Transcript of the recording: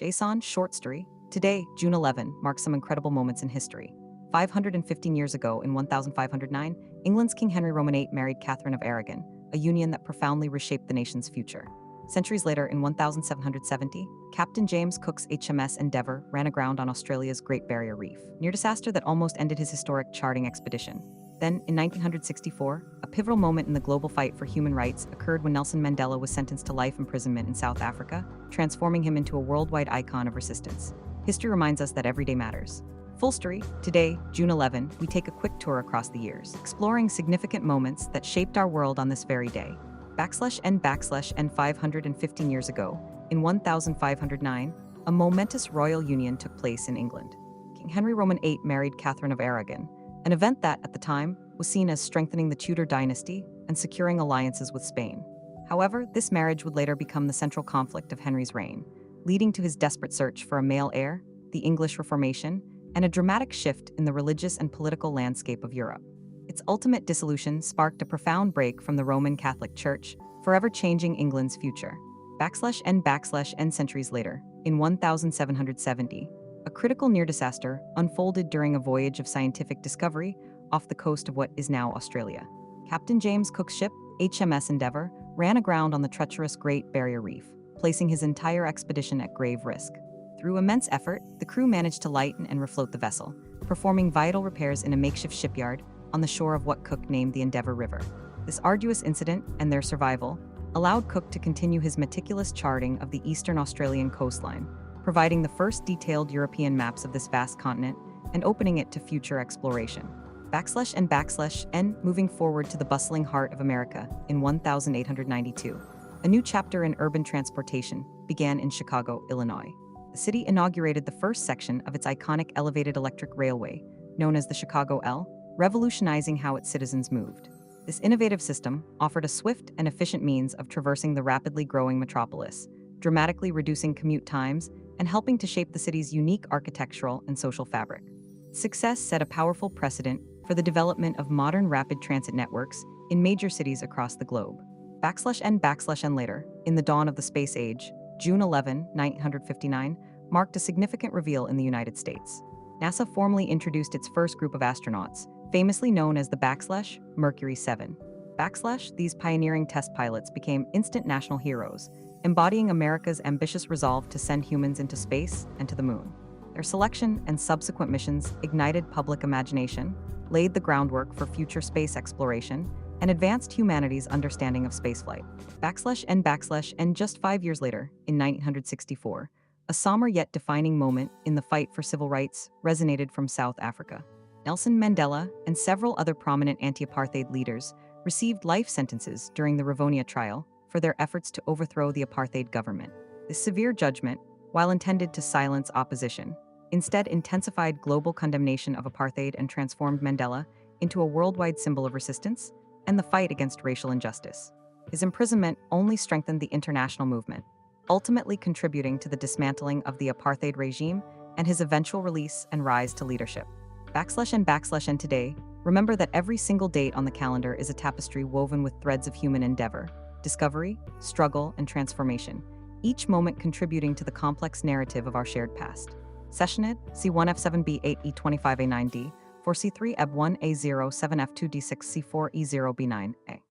JSON short story. Today, June 11, marks some incredible moments in history. 515 years ago, in 1509, England's King Henry VIII married Catherine of Aragon, a union that profoundly reshaped the nation's future. Centuries later, in 1770, Captain James Cook's HMS Endeavour ran aground on Australia's Great Barrier Reef, near disaster that almost ended his historic charting expedition. Then, in 1964, a pivotal moment in the global fight for human rights occurred when Nelson Mandela was sentenced to life imprisonment in South Africa, transforming him into a worldwide icon of resistance. History reminds us that every day matters. Full story. Today, June 11, we take a quick tour across the years, exploring significant moments that shaped our world on this very day. /N 515 years ago, in 1509, a momentous royal union took place in England. King Henry VIII married Catherine of Aragon, an event that, at the time, was seen as strengthening the Tudor dynasty and securing alliances with Spain. However, this marriage would later become the central conflict of Henry's reign, leading to his desperate search for a male heir, the English Reformation, and a dramatic shift in the religious and political landscape of Europe. Its ultimate dissolution sparked a profound break from the Roman Catholic Church, forever changing England's future. /N centuries later, in 1770, a critical near disaster unfolded during a voyage of scientific discovery off the coast of what is now Australia. Captain James Cook's ship, HMS Endeavour, ran aground on the treacherous Great Barrier Reef, placing his entire expedition at grave risk. Through immense effort, the crew managed to lighten and refloat the vessel, performing vital repairs in a makeshift shipyard on the shore of what Cook named the Endeavour River. This arduous incident and their survival allowed Cook to continue his meticulous charting of the eastern Australian coastline, providing the first detailed European maps of this vast continent and opening it to future exploration. /N moving forward to the bustling heart of America in 1892. A new chapter in urban transportation began in Chicago, Illinois. The city inaugurated the first section of its iconic elevated electric railway, known as the Chicago L, revolutionizing how its citizens moved. This innovative system offered a swift and efficient means of traversing the rapidly growing metropolis, dramatically reducing commute times and helping to shape the city's unique architectural and social fabric. Success set a powerful precedent for the development of modern rapid transit networks in major cities across the globe. /N later, in the dawn of the space age, June 11, 1959, marked a significant reveal in the United States. NASA formally introduced its first group of astronauts, famously known as the Mercury 7. These pioneering test pilots became instant national heroes, embodying America's ambitious resolve to send humans into space and to the moon. Their selection and subsequent missions ignited public imagination, laid the groundwork for future space exploration, and advanced humanity's understanding of spaceflight. /N just 5 years later, in 1964, a somber yet defining moment in the fight for civil rights resonated from South Africa. Nelson Mandela and several other prominent anti-apartheid leaders received life sentences during the Rivonia trial for their efforts to overthrow the apartheid government. This severe judgment, while intended to silence opposition, instead intensified global condemnation of apartheid and transformed Mandela into a worldwide symbol of resistance and the fight against racial injustice. His imprisonment only strengthened the international movement, ultimately contributing to the dismantling of the apartheid regime and his eventual release and rise to leadership. /N today, remember that every single date on the calendar is a tapestry woven with threads of human endeavor, discovery, struggle, and transformation, each moment contributing to the complex narrative of our shared past. Sessioned, C1F7B8E25A9D, 4C3 EB1A0 7F2D6 C4E0B9A.